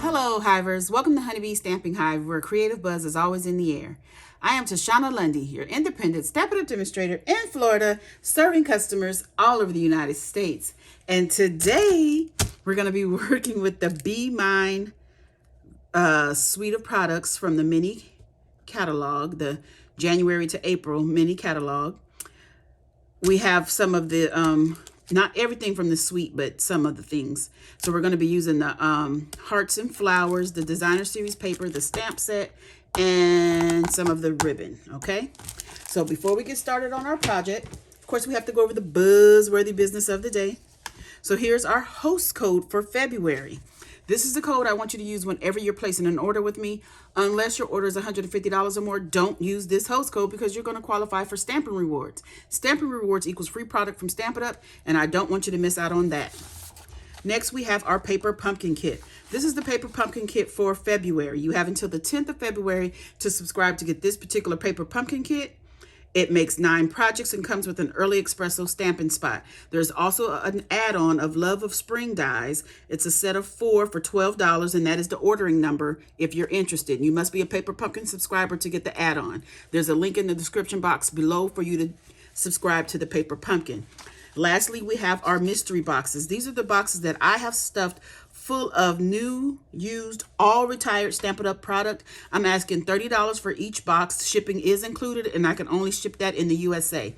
Hello, Hivers. Welcome to Honeybee Stamping Hive, where creative buzz is always in the air. I am Tashana Lundy, your independent Stampin' Up demonstrator in Florida, serving customers all over the United States. And today, we're going to be working with the Bee Mine suite of products from the mini catalog, the January to April mini catalog. We have some of the not everything from the suite, but some of the things. So we're going to be using the hearts and flowers, the designer series paper, the stamp set, and some of the ribbon. Okay, so before we get started on our project, of course we have to go over the buzzworthy business of the day. So here's our host code for February. This is the code I want you to use whenever you're placing an order with me. Unless your order is $150 or more, don't use this host code because you're going to qualify for Stampin' Rewards. Stampin' Rewards equals free product from Stampin' Up, and I don't want you to miss out on that. Next, we have our paper pumpkin kit. This is the paper pumpkin kit for February. You have until the 10th of February to subscribe to get this particular paper pumpkin kit. It makes 9 projects and comes with an early espresso stamping spot. There's also an add-on of Love of Spring dies. It's a set of 4 for $12, and that is the ordering number if you're interested. You must be a Paper Pumpkin subscriber to get the add-on. There's a link in the description box below for you to subscribe to the Paper Pumpkin. Lastly, we have our mystery boxes. These are the boxes that I have stuffed full of new, used, all retired Stampin' Up product. I'm asking $30 for each box. Shipping is included, and I can only ship that in the USA.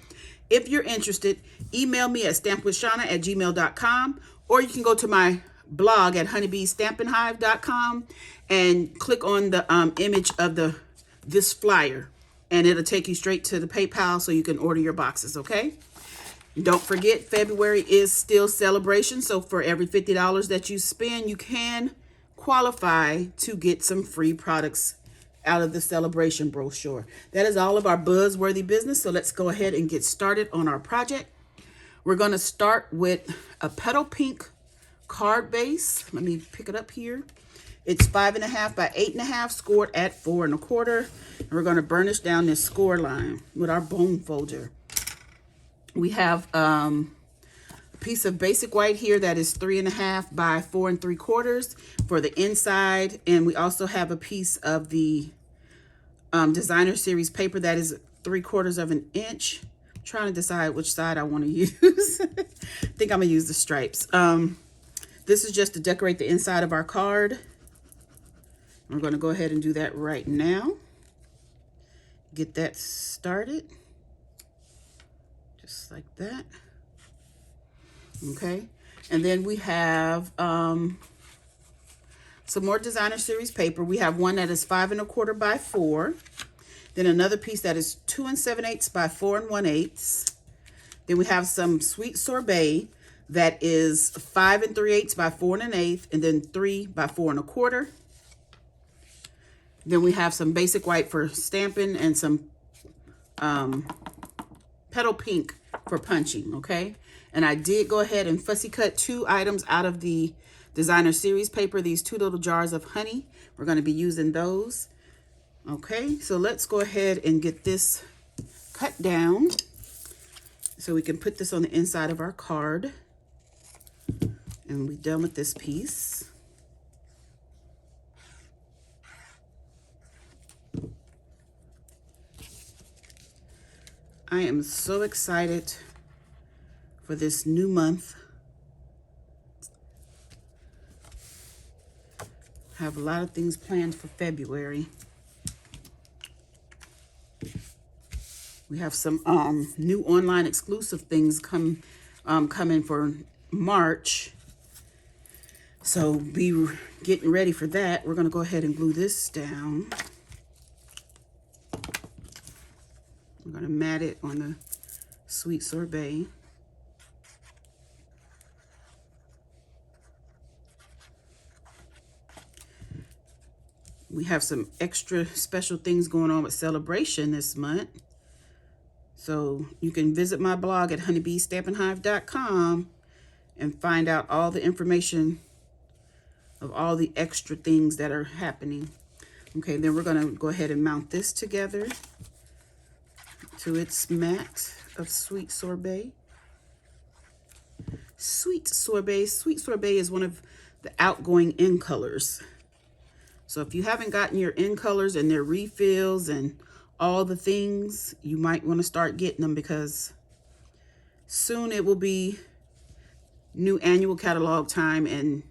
If you're interested, email me at stampwithshana@gmail.com, or you can go to my blog at honeybeestampinghive.com and click on the image of this flyer, and it'll take you straight to the PayPal so you can order your boxes, okay? Don't forget, February is still celebration, so for every $50 that you spend, you can qualify to get some free products out of the celebration brochure. That is all of our buzzworthy business, so let's go ahead and get started on our project. We're going to start with a petal pink card base. Let me pick it up here. It's 5.5 by 8.5, scored at 4 1/4. And we're going to burnish down this score line with our bone folder. We have a piece of basic white here that is 3.5 by 4 3/4 for the inside. And we also have a piece of the designer series paper that is 3/4 of an inch. I'm trying to decide which side I want to use. I think I'm going to use the stripes. This is just to decorate the inside of our card. We're going to go ahead and do that right now. Get that started. Just like that. Okay, and then we have some more designer series paper. We have one that is 5 1/4 by 4. Then another piece that is 2 7/8 by 4 1/8. Then we have some sweet sorbet that is 5 3/8 by 4 1/8, and then 3 by 4 1/4. Then we have some basic white for stamping and some petal pink for punching, okay? And I did go ahead and fussy cut 2 items out of the designer series paper, these 2 little jars of honey. We're going to be using those. Okay, so let's go ahead and get this cut down so we can put this on the inside of our card. And we're done with this piece. I am so excited for this new month. I have a lot of things planned for February. We have some new online exclusive things coming for March. So be getting ready for that. We're going to go ahead and glue this down. I'm going to mat it on the sweet sorbet. We have some extra special things going on with celebration this month. So you can visit my blog at honeybeestampinghive.com and find out all the information of all the extra things that are happening. Okay, then we're going to go ahead and mount this together to its mat of sweet sorbet. Sweet sorbet. Sweet sorbet is one of the outgoing in colors So if you haven't gotten your in colors and their refills and all the things, you might want to start getting them, because soon it will be new annual catalog time and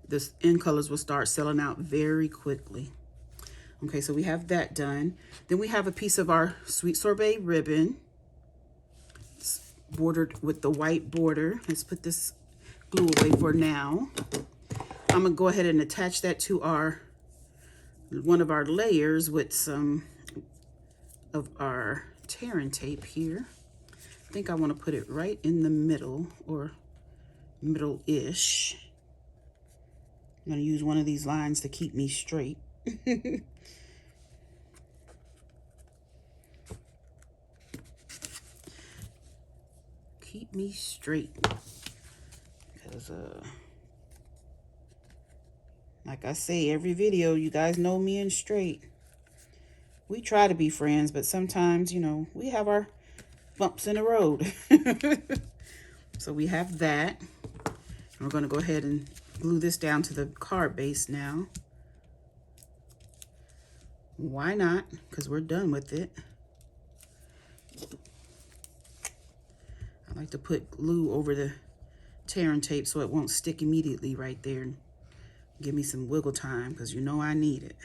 the in colors will start selling out very quickly. Okay, so we have that done. Then we have a piece of our Sweet Sorbet ribbon. It's bordered with the white border. Let's put this glue away for now. I'm gonna go ahead and attach that to one of our layers with some of our tearing tape here. I think I want to put it right in the middle, or middle-ish. I'm going to use one of these lines to keep me straight. Keep me straight. Because, like I say, every video, you guys know me and straight. We try to be friends, but sometimes, you know, we have our bumps in the road. So we have that. And we're going to go ahead and glue this down to the card base now. Why not? Because we're done with it. I like to put glue over the tearing tape so it won't stick immediately right there. And give me some wiggle time, because you know I need it.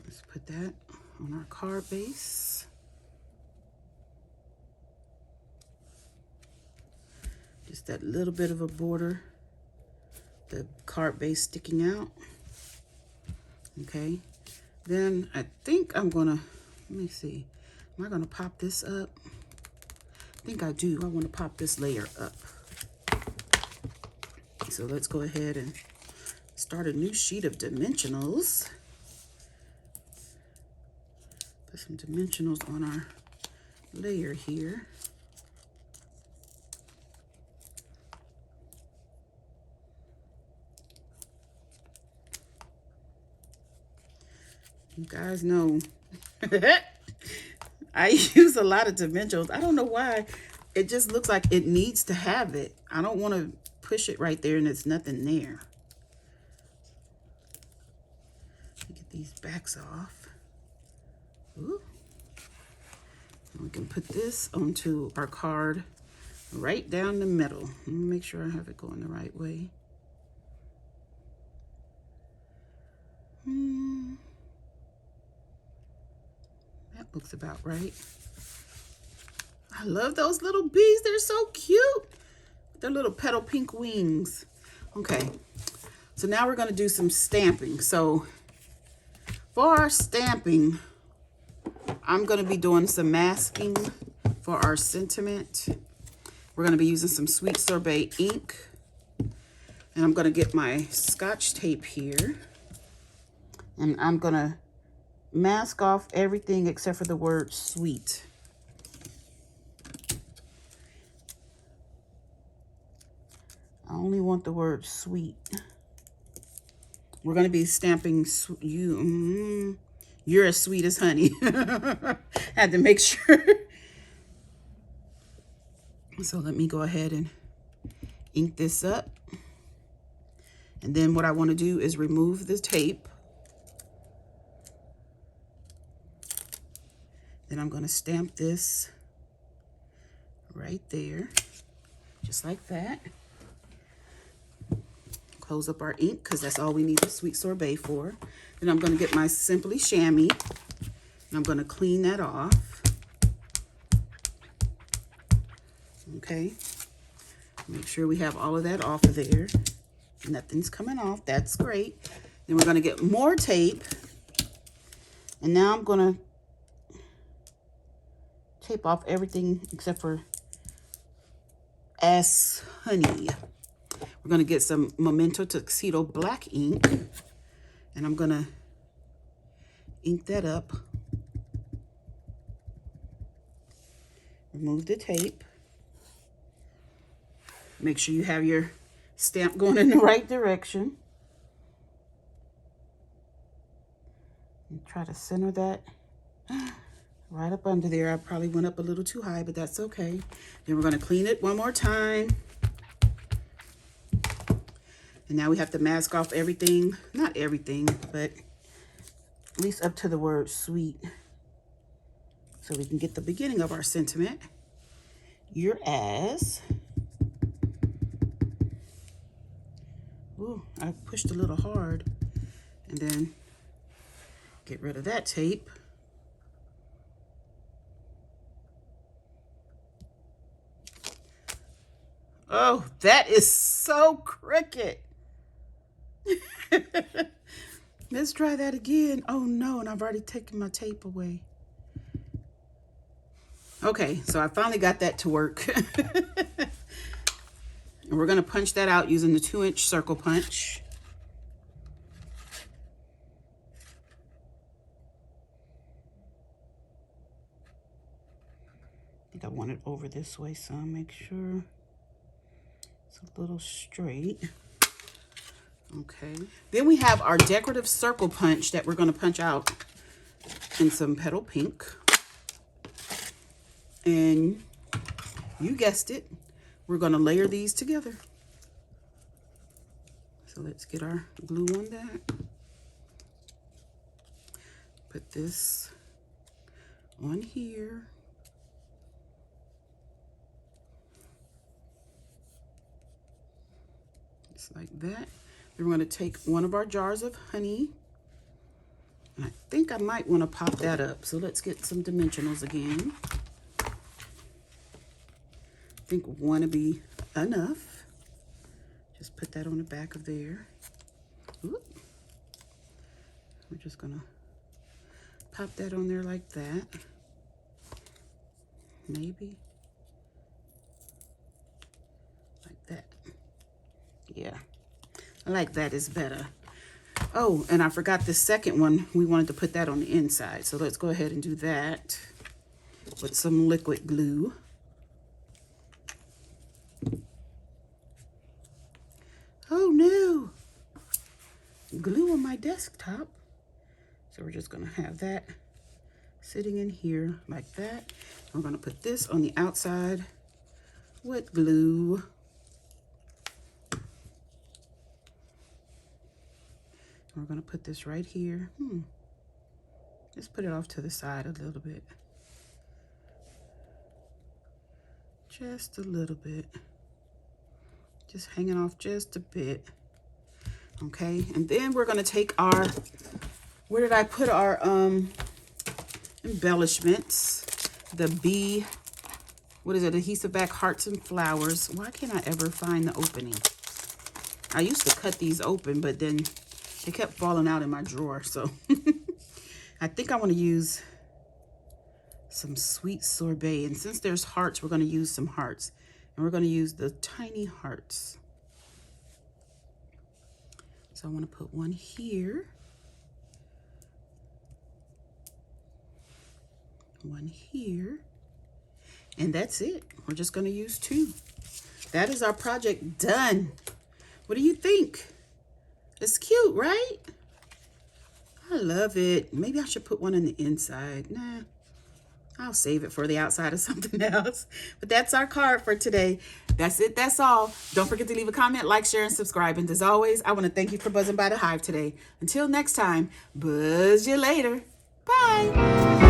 Let's put that on our card base. Just that little bit of a border, the card base sticking out. Okay, then I think I'm gonna, let me see, am I gonna pop this up? I think I do. I want to pop this layer up. So let's go ahead and start a new sheet of dimensionals. Put some dimensionals on our layer here. You guys know I use a lot of dimensionals. I don't know why. It just looks like it needs to have it. I don't want to push it right there and it's nothing there. Get these backs off. Ooh. And we can put this onto our card right down the middle. Let me make sure I have it going the right way. That looks about right. I love those little bees. They're so cute. Their little petal pink wings. Okay, so now we're going to do some stamping. So for our stamping, I'm going to be doing some masking for our sentiment. We're going to be using some Sweet Sorbet ink. And I'm going to get my Scotch tape here. And I'm going to mask off everything except for the word sweet. I only want the word sweet. We're going to be stamping you're as sweet as honey. Had to make sure. So let me go ahead and ink this up. And then what I want to do is remove the tape. Then I'm going to stamp this right there, just like that. Close up our ink, because that's all we need the Sweet Sorbet for. Then I'm going to get my Simply Chamois, and I'm going to clean that off. Okay. Make sure we have all of that off of there. Nothing's coming off. That's great. Then we're going to get more tape. And now I'm going to tape off everything except for As Honey. We're going to get some Memento Tuxedo black ink, and I'm going to ink that up. Remove the tape. Make sure you have your stamp going in the right direction. And try to center that right up under there. I probably went up a little too high, but that's okay. Then we're going to clean it one more time. And now we have to mask off everything, not everything, but at least up to the word sweet. So we can get the beginning of our sentiment. Your ass. Ooh, I pushed a little hard. And then get rid of that tape. Oh, that is so crooked. Let's try that again. Oh no, and I've already taken my tape away. Okay, so I finally got that to work. And we're gonna punch that out using the 2-inch circle punch. I think I want it over this way, so I'll make sure it's a little straight. Okay, then we have our decorative circle punch that we're going to punch out in some petal pink. And you guessed it, we're going to layer these together. So let's get our glue on that. Put this on here. Just like that. Then we're going to take one of our jars of honey. And I think I might want to pop that up. So let's get some dimensionals again. I think one would be enough. Just put that on the back of there. Oop. We're just going to pop that on there like that. Maybe. Like that. Yeah. I like that is better. Oh, and I forgot the second one. We wanted to put that on the inside. So let's go ahead and do that with some liquid glue. Oh no! Glue on my desktop. So we're just going to have that sitting in here like that. We're going to put this on the outside with glue. We're going to put this right here. Let's put it off to the side a little bit. Just a little bit. Just hanging off just a bit. Okay, and then we're going to take our, where did I put our embellishments? The Bee, what is it? Adhesive-Backed hearts and flowers. Why can't I ever find the opening? I used to cut these open, but then they kept falling out in my drawer, so I think I want to use some sweet sorbet. And since there's hearts, we're going to use some hearts. And we're going to use the tiny hearts. So I want to put one here. One here. And that's it. We're just going to use 2. That is our project done. What do you think? It's cute, right? I love it. Maybe I should put one on the inside. Nah, I'll save it for the outside of something else. But that's our card for today. That's it. That's all. Don't forget to leave a comment, like, share, and subscribe. And as always, I want to thank you for buzzing by the Hive today. Until next time, buzz you later. Bye.